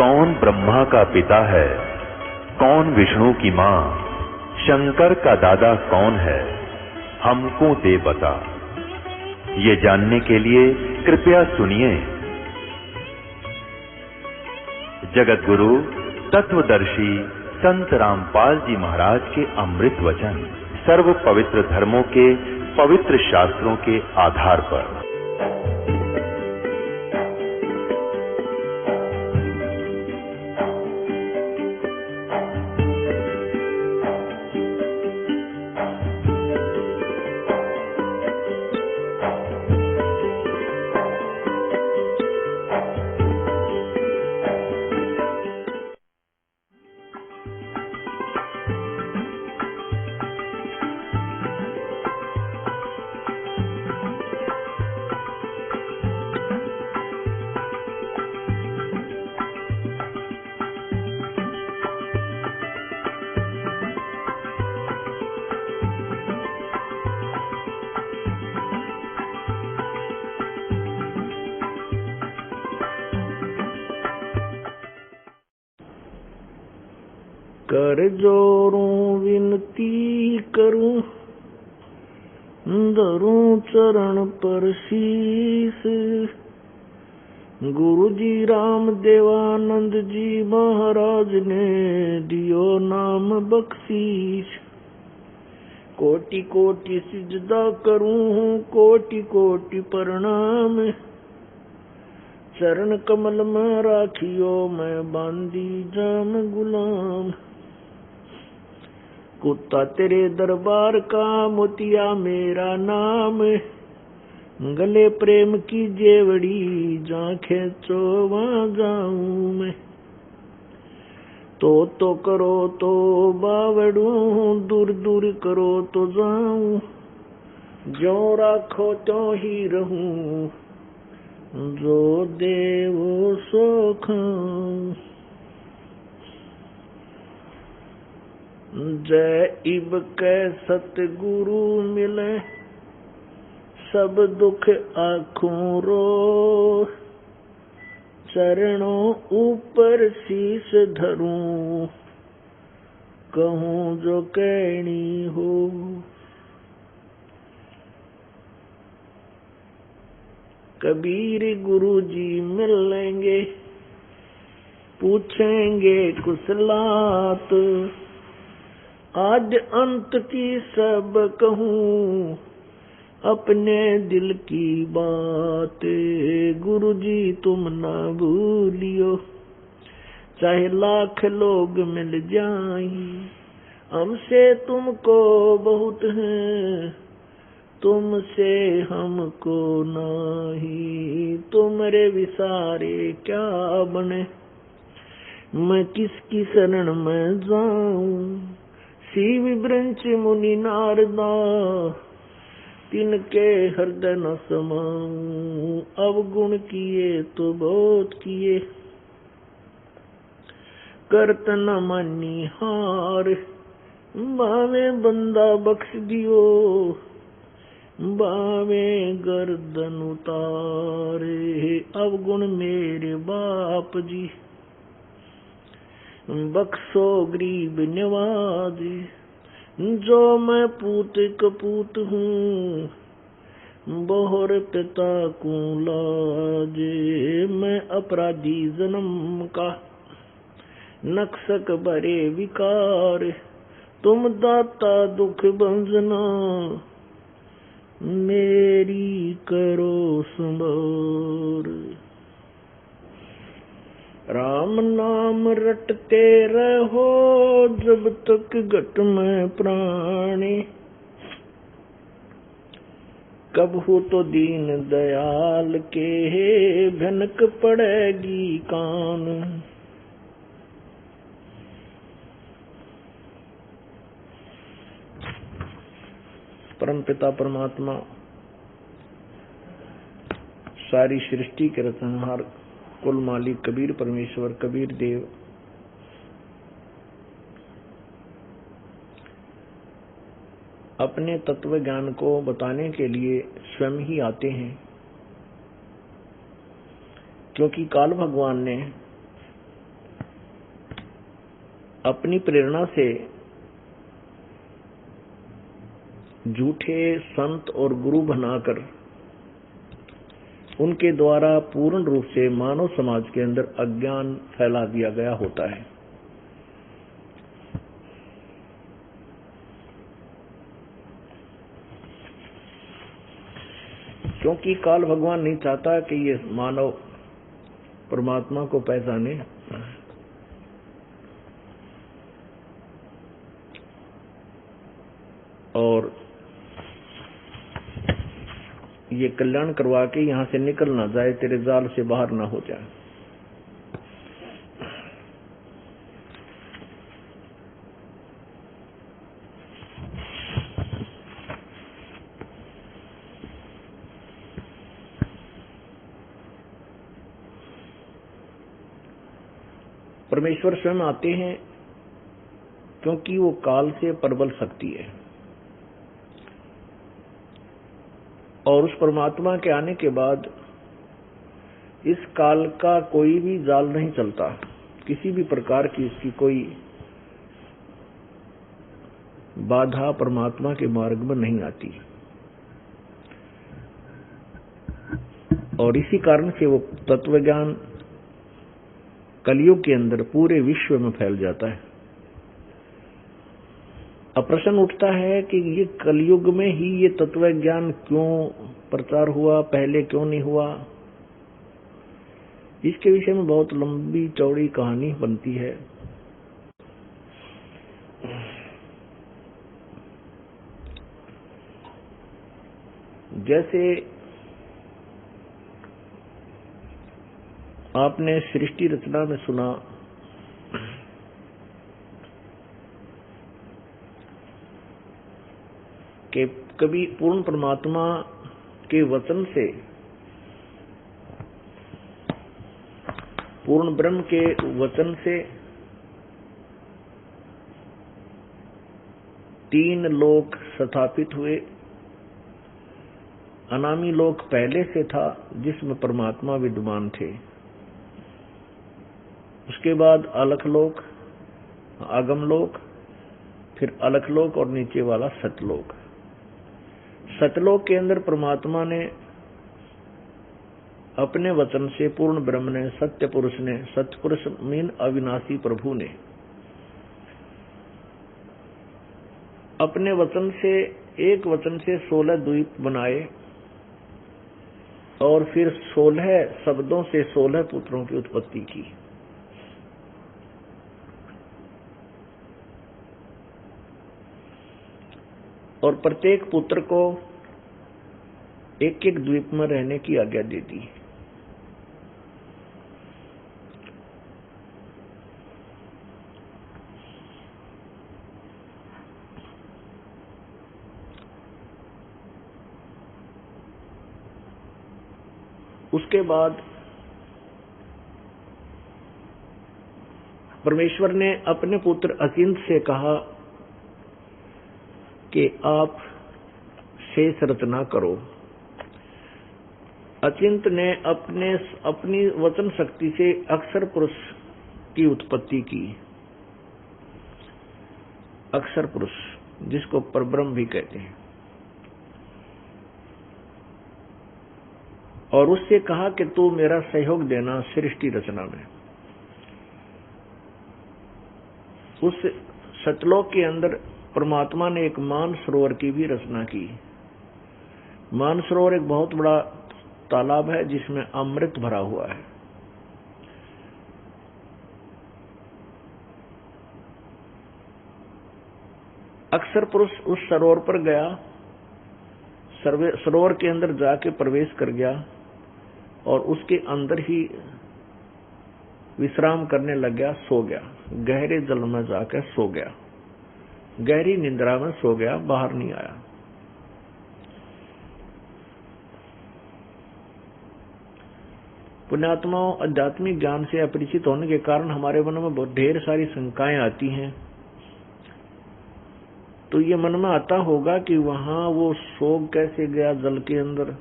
कौन ब्रह्मा का पिता है, कौन विष्णु की मां, शंकर का दादा कौन है, हमको दे बता। ये जानने के लिए कृपया सुनिए। जगत गुरु तत्वदर्शी संत रामपाल जी महाराज के अमृत वचन सर्व पवित्र धर्मों के पवित्र शास्त्रों के आधार पर। कर जोरूं विनती करूं, धरूं चरण पर शीस। गुरु जी राम देवानंद जी महाराज ने दियो नाम बख्शीश। कोटि कोटि सिजदा करूं, कोटि कोटि प्रणाम। चरण कमल में राखियो मैं बांदी जाम गुलाम। कुत्ता तेरे दरबार का, मोतिया मेरा नाम। गले प्रेम की जेवड़ी, जहाँ खेचो वहाँ जाऊं मैं। तो करो तो बावड़ू, दूर दूर करो तो जाऊं। जो राखो तो ही रहूं, जो देवो सो खाऊं। जय इब कै सतगुरु मिले, सब दुख आँखों रो। चरणों ऊपर शीश धरूं, कहूँ जो कहनी हो। कबीर गुरु जी मिलेंगे, पूछेंगे कुशलात। आद्य अंत की सब कहूँ, अपने दिल की बात। गुरु जी तुम ना भूलियो, चाहे लाख लोग मिल जाएं। हमसे तुमको बहुत है, तुमसे हमको नहीं। तुम्हारे विसारे क्या बने, मैं किसकी शरण में जाऊं। शिव ब्रंच मुनि नारदा, तिनके हृदय न समाऊं। अवगुण किए तो बहुत किए, करत न मानी हार। बावे बंदा बख्श दियो, बावे गर्दन उतारे। अवगुण मेरे बाप जी, बख्शो गरीब नवाजे। जो मैं पूत कपूत हूँ, बोहर पिता को लाजे। मैं अपराधी जन्म का, नक्सक भरे विकार। तुम दाता दुख भंजना, मेरी करो संभार। राम नाम रटते रहो, जब तक घट में प्राणी। कब हो तो दीन दयाल के, भनक पड़ेगी कान। परमपिता परमात्मा सारी सृष्टि के रचनहार कुल मालिक कबीर परमेश्वर कबीर देव अपने तत्व ज्ञान को बताने के लिए स्वयं ही आते हैं, क्योंकि काल भगवान ने अपनी प्रेरणा से झूठे संत और गुरु बनाकर उनके द्वारा पूर्ण रूप से मानव समाज के अंदर अज्ञान फैला दिया गया होता है। क्योंकि काल भगवान नहीं चाहता कि ये मानव परमात्मा को पहचाने, और ये कल्याण करवा के यहां से निकल ना जाए, तेरे जाल से बाहर ना हो जाए। परमेश्वर स्वयं आते हैं क्योंकि वो काल से प्रबल शक्ति है, और उस परमात्मा के आने के बाद इस काल का कोई भी जाल नहीं चलता, किसी भी प्रकार की इसकी कोई बाधा परमात्मा के मार्ग में नहीं आती। और इसी कारण से वो तत्व ज्ञान कलयुग के अंदर पूरे विश्व में फैल जाता है। अब प्रश्न उठता है कि ये कलयुग में ही ये तत्व ज्ञान क्यों प्रचार हुआ, पहले क्यों नहीं हुआ? इसके विषय में बहुत लंबी चौड़ी कहानी बनती है। जैसे आपने सृष्टि रचना में सुना कि कभी पूर्ण परमात्मा के वचन से, पूर्ण ब्रह्म के वचन से 3 लोक स्थापित हुए। अनामी लोक पहले से था जिसमें परमात्मा विद्यमान थे। उसके बाद अलखलोक, आगमलोक, फिर अलखलोक और नीचे वाला सतलोक। सतलोक के अंदर परमात्मा ने अपने वचन से, पूर्ण ब्रह्म ने, सत्य पुरुष मीन अविनाशी प्रभु ने अपने वचन से, एक वचन से 16 द्वीप बनाए, और फिर 16 शब्दों से 16 पुत्रों की उत्पत्ति की। और प्रत्येक पुत्र को एक एक द्वीप में रहने की आज्ञा दे दी। उसके बाद परमेश्वर ने अपने पुत्र अचिंत से कहा कि आप शेष रचना करो। अचिंत ने अपनी वचन शक्ति से अक्षर पुरुष की उत्पत्ति की। अक्षर पुरुष जिसको परब्रह्म भी कहते हैं, और उससे कहा कि तू मेरा सहयोग देना सृष्टि रचना में। उस सतलोक के अंदर परमात्मा ने एक मान सरोवर की भी रचना की। मान सरोवर एक बहुत बड़ा तालाब है जिसमें अमृत भरा हुआ है। अक्षर पुरुष उस सरोवर पर गया, सरोवर के अंदर जाके प्रवेश कर गया और उसके अंदर ही विश्राम करने लग गया, सो गया। गहरे जल में जाकर सो गया, गहरी निद्रा में सो गया, बाहर नहीं आया। पुण्यात्माओं, आध्यात्मिक ज्ञान से अपरिचित होने के कारण हमारे मन में बहुत ढेर सारी शंकाएं आती हैं। तो ये मन में आता होगा कि वहां वो सो कैसे गया जल के अंदर,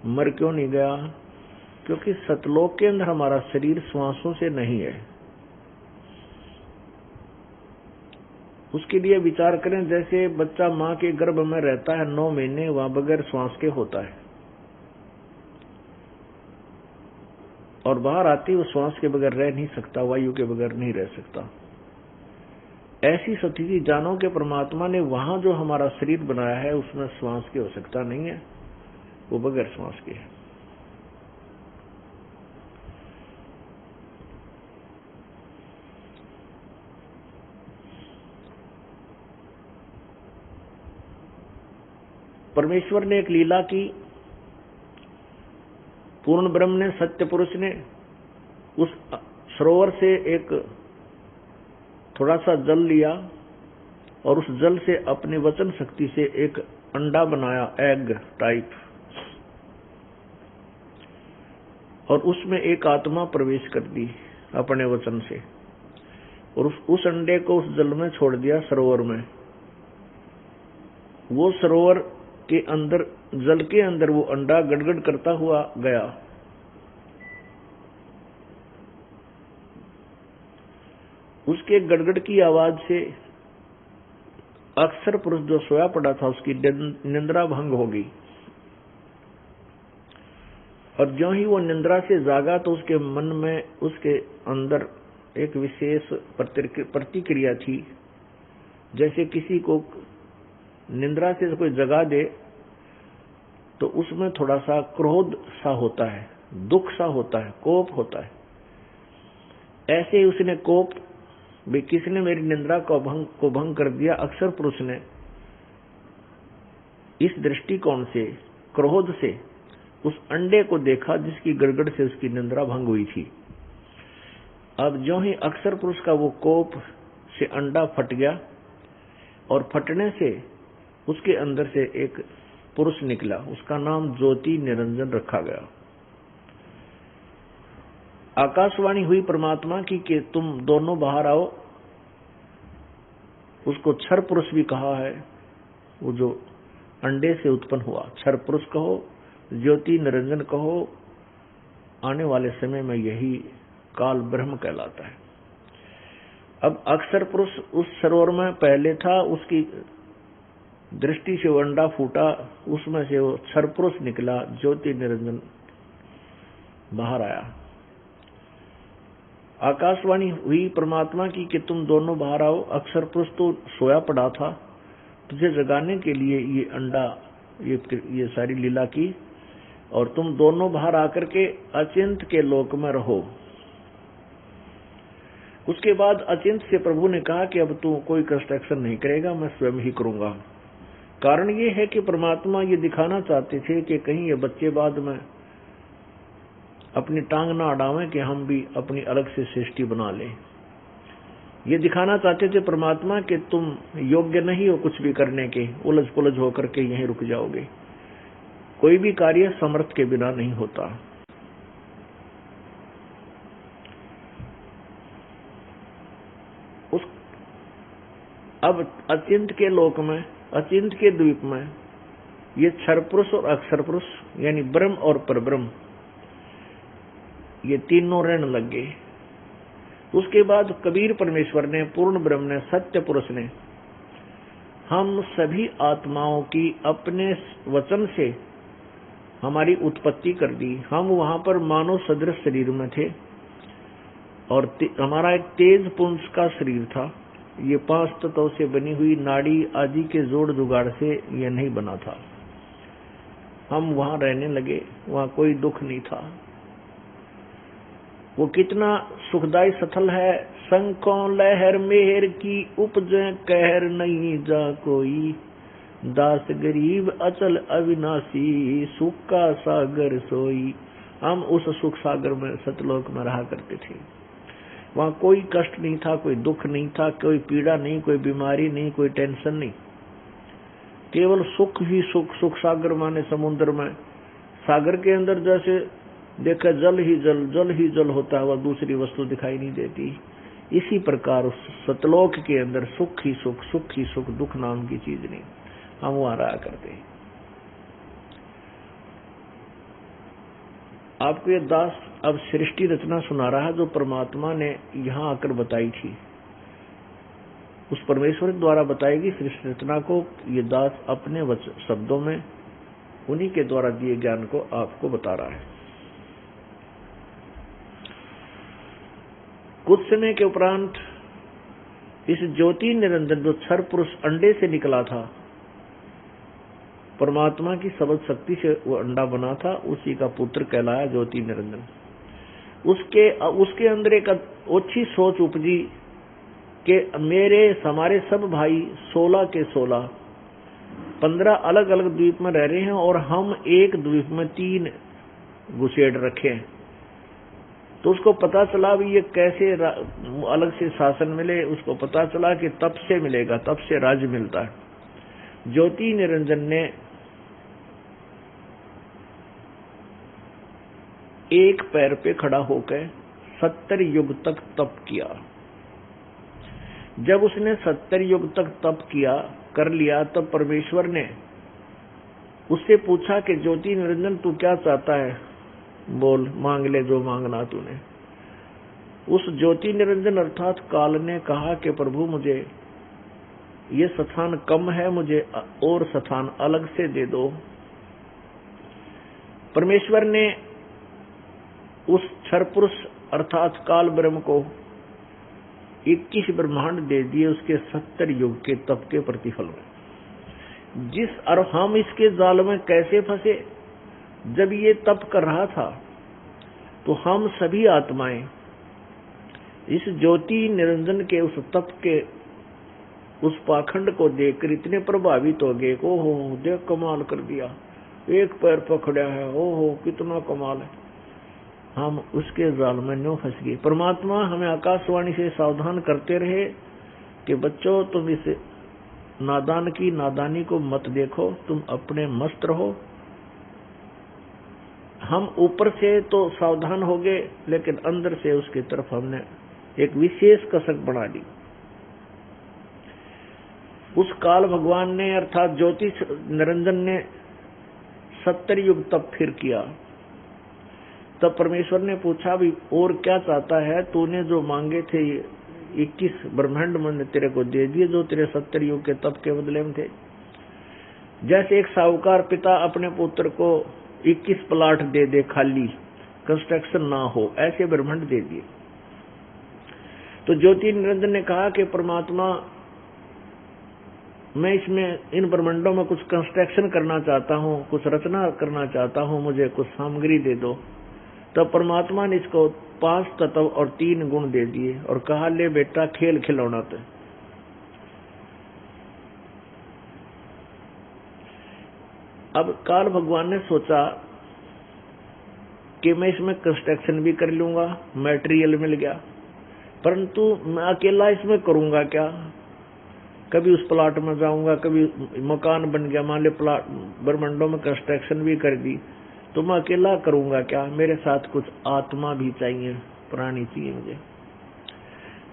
मर क्यों नहीं गया? क्योंकि सतलोक के अंदर हमारा शरीर श्वासों से नहीं है। उसके लिए विचार करें, जैसे बच्चा माँ के गर्भ में रहता है 9 महीने, वहां बगैर श्वास के होता है, और बाहर आती वो श्वास के बगैर रह नहीं सकता, वायु के बगैर नहीं रह सकता। ऐसी स्थिति जानो कि परमात्मा ने वहां जो हमारा शरीर बनाया है उसमें श्वास की आवश्यकता नहीं है, वो बगैर श्वास के है। परमेश्वर ने एक लीला की, पूर्ण ब्रह्म ने, सत्य पुरुष ने उस सरोवर से एक थोड़ा सा जल लिया और उस जल से अपनी वचन शक्ति से एक अंडा बनाया, एग टाइप, और उसमें एक आत्मा प्रवेश कर दी अपने वचन से, और उस अंडे को उस जल में छोड़ दिया, सरोवर में। वो सरोवर के अंदर, जल के अंदर वो अंडा गड़गड़ करता हुआ गया। उसके गड़गड़ की आवाज से अक्षर पुरुष जो सोया पड़ा था उसकी निंद्रा भंग हो गई, और ज्यों ही वो निंद्रा से जागा तो उसके मन में, उसके अंदर एक विशेष प्रतिक्रिया थी। जैसे किसी को निंद्रा से कोई जगा दे तो उसमें थोड़ा सा क्रोध सा होता है, दुख सा होता है, कोप होता है। ऐसे ही उसने कोप भी, किसने मेरी निंद्रा को भंग कर दिया। अक्षर पुरुष ने इस दृष्टिकोण से, क्रोध से उस अंडे को देखा जिसकी गड़गड़ से उसकी निंद्रा भंग हुई थी। अब जो ही अक्षर पुरुष का वो कोप से अंडा फट गया, और फटने से उसके अंदर से एक पुरुष निकला, उसका नाम ज्योति निरंजन रखा गया। आकाशवाणी हुई परमात्मा की कि तुम दोनों बाहर आओ। उसको क्षर पुरुष भी कहा है, वो जो अंडे से उत्पन्न हुआ। क्षर पुरुष कहो, ज्योति निरंजन कहो, आने वाले समय में यही काल ब्रह्म कहलाता है। अब अक्षर पुरुष उस सरोवर में पहले था, उसकी दृष्टि से वो अंडा फूटा, उसमें से वो क्षर पुरुष निकला, ज्योति निरंजन बाहर आया। आकाशवाणी हुई परमात्मा की कि तुम दोनों बाहर आओ। अक्षर पुरुष तो सोया पड़ा था, तुझे जगाने के लिए ये अंडा, ये सारी लीला की, और तुम दोनों बाहर आकर के अचिंत के लोक में रहो। उसके बाद अचिंत से प्रभु ने कहा कि अब तू कोई कंस्ट्रक्शन नहीं करेगा, मैं स्वयं ही करूंगा। कारण ये है कि परमात्मा ये दिखाना चाहते थे कि कहीं ये बच्चे बाद में अपनी टांग ना अड़ावें कि हम भी अपनी अलग से सृष्टि बना लें। ये दिखाना चाहते थे परमात्मा कि तुम योग्य नहीं हो कुछ भी करने के, उलझ पुलझ होकर के यहीं रुक जाओगे। कोई भी कार्य समर्थ के बिना नहीं होता। अब अचिंत के लोक में, अचिंत के द्वीप में, ये क्षर पुरुष और अक्षर पुरुष यानी ब्रह्म और परब्रह्म, ये तीनों रहने लग गए। उसके बाद कबीर परमेश्वर ने, पूर्ण ब्रह्म ने, सत्य पुरुष ने हम सभी आत्माओं की अपने वचन से हमारी उत्पत्ति कर दी। हम वहां पर मानव सदृश शरीर में थे, और हमारा एक तेज पुंज का शरीर था। ये 5 तत्वों से बनी हुई नाड़ी आदि के जोड़ जुगाड़ से यह नहीं बना था। हम वहां रहने लगे, वहां कोई दुख नहीं था। वो कितना सुखदाई स्थल है। शंखों लहर मेहर की उपजे, कहर नहीं जा कोई, दास गरीब अचल अविनाशी, सुख का सागर सोई। हम उस सुख सागर में, सतलोक में रहा करते थे। वहां कोई कष्ट नहीं था, कोई दुख नहीं था, कोई पीड़ा नहीं, कोई बीमारी नहीं, कोई टेंशन नहीं, केवल सुख ही सुख। सुख सागर माने समुद्र में, सागर के अंदर जैसे देखा जल ही जल, जल ही जल होता है, वह दूसरी वस्तु दिखाई नहीं देती। इसी प्रकार उस सतलोक के अंदर सुख ही सुख, सुख ही सुख, दुख नाम की चीज नहीं। हम वहां रहा करते। आपको ये दास अब सृष्टि रचना सुना रहा है जो परमात्मा ने यहां आकर बताई थी। उस परमेश्वर द्वारा बताएगी सृष्टि रचना को। ये दास अपने शब्दों में उन्हीं के द्वारा दिए ज्ञान को आपको बता रहा है। कुछ समय के उपरांत इस ज्योति निरंजन जो क्षर पुरुष अंडे से निकला था, परमात्मा की शब्द शक्ति से वो अंडा बना था, उसी का पुत्र कहलाया ज्योति निरंजन। उसके अंदर एक अच्छी सोच उपजी कि हमारे सब भाई 16 के 16 15 अलग अलग द्वीप में रह रहे हैं और हम एक द्वीप में 3 घुसेड़ रखे हैं। तो उसको पता चला भी ये कैसे अलग से शासन मिले। उसको पता चला कि तप से मिलेगा, तप से राज्य मिलता है। ज्योति निरंजन ने एक पैर पे खड़ा होकर 70 युग तक तप किया। जब उसने 70 युग तक तप किया कर लिया, तब परमेश्वर ने उससे पूछा कि ज्योति निरंजन तू क्या चाहता है, बोल, मांग ले जो मांगना तूने। उस ज्योति निरंजन अर्थात काल ने कहा कि प्रभु मुझे ये स्थान कम है, मुझे और स्थान अलग से दे दो। परमेश्वर ने उस क्षर पुरुष अर्थात काल ब्रह्म को 21 ब्रह्मांड दे दिए उसके 70 युग के तप के प्रतिफल में। और हम इसके जाल में कैसे फंसे? जब ये तप कर रहा था तो हम सभी आत्माएं इस ज्योति निरंजन के उस तप के उस पाखंड को देखकर इतने प्रभावित हो गए, ओहो देख कमाल कर दिया, एक पैर पकड़ा है, ओहो कितना कमाल है। हम उसके जाल में न्यों फंस गए। परमात्मा हमें आकाशवाणी से सावधान करते रहे कि बच्चों तुम इस नादान की नादानी को मत देखो, तुम अपने मस्त रहो। हम ऊपर से तो सावधान हो गए, लेकिन अंदर से उसकी तरफ हमने एक विशेष कसक बना ली। उस काल भगवान ने अर्थात ज्योति निरंजन ने 70 युग तप फिर किया। तब परमेश्वर ने पूछा भी और क्या चाहता है? तूने जो मांगे थे 21 ब्रह्मांड मैंने तेरे को दे दिए, जो तेरे 70 युग के तप के बदले में थे। जैसे एक साहूकार पिता अपने पुत्र को 21 प्लाट दे दे खाली, कंस्ट्रक्शन ना हो, ऐसे ब्रह्मांड दे दिए। तो ज्योति निरंजन ने कहा कि परमात्मा मैं इसमें इन ब्रह्मांडों में कुछ कंस्ट्रक्शन करना चाहता हूँ, कुछ रचना करना चाहता हूँ, मुझे कुछ सामग्री दे दो। तब परमात्मा ने इसको 5 तत्व और 3 गुण दे दिए और कहा ले बेटा खेल खिलौना। तो अब काल भगवान ने सोचा कि मैं इसमें कंस्ट्रक्शन भी कर लूंगा, मटेरियल मिल गया, परंतु मैं अकेला इसमें करूंगा क्या? कभी उस प्लाट में जाऊंगा, कभी मकान बन गया, मान लो प्लाट ब्रह्मांडों में कंस्ट्रक्शन भी कर दी, तो मैं अकेला करूंगा क्या? मेरे साथ कुछ आत्मा भी चाहिए, प्राणी चाहिए मुझे।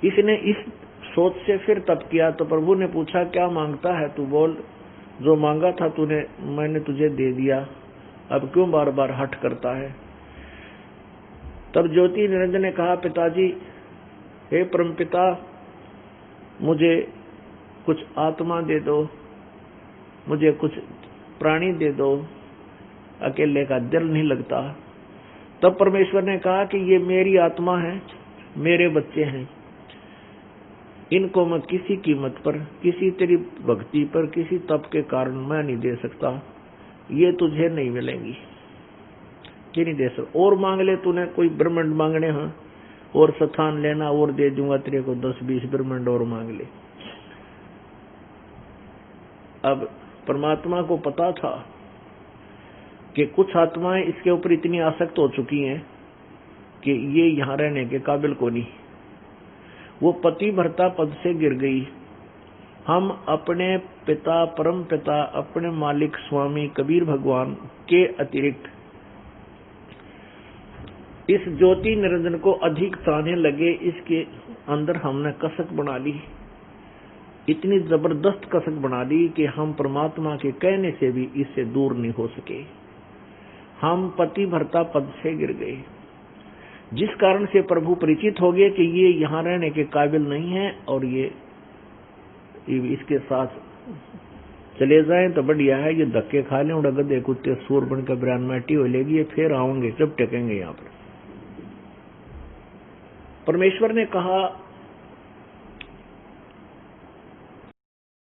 इसने इस सोच से फिर तप किया। तो प्रभु ने पूछा क्या मांगता है तू, बोल, जो मांगा था तूने मैंने तुझे दे दिया, अब क्यों बार बार हट करता है? तब ज्योति निरंजन ने कहा पिताजी, हे परमपिता, मुझे कुछ आत्मा दे दो, मुझे कुछ प्राणी दे दो, अकेले का दिल नहीं लगता। तब परमेश्वर ने कहा कि ये मेरी आत्मा है, मेरे बच्चे हैं, इनको मैं किसी कीमत पर, किसी तेरी भक्ति पर, किसी तप के कारण मैं नहीं दे सकता, ये तुझे नहीं मिलेंगी, ये नहीं दे सकता। और मांग ले, तूने कोई ब्रह्मांड मांगने हैं और स्थान लेना और दे दूंगा तेरे को, 10-20 ब्रह्मांड और मांग ले। अब परमात्मा को पता था कि कुछ आत्माएं इसके ऊपर इतनी आसक्त हो चुकी हैं कि ये यहाँ रहने के काबिल को नहीं, वो पति भर्ता पद से गिर गई। हम अपने पिता, परम पिता, अपने मालिक स्वामी कबीर भगवान के अतिरिक्त इस ज्योति निरंजन को अधिक चाहने लगे। इसके अंदर हमने कसक बना ली, इतनी जबरदस्त कसक बना ली कि हम परमात्मा के कहने से भी इससे दूर नहीं हो सके। हम पति भर्ता पद से गिर गए, जिस कारण से प्रभु परिचित हो गए कि ये यहाँ रहने के काबिल नहीं है और ये इसके साथ चले जाएं तो बढ़िया है, ये धक्के खा लें और गधे कुत्ते सूर बनकर बिरान माटी हो लेगी, ये फिर आओगे जब टेकेंगे यहाँ पर। परमेश्वर ने कहा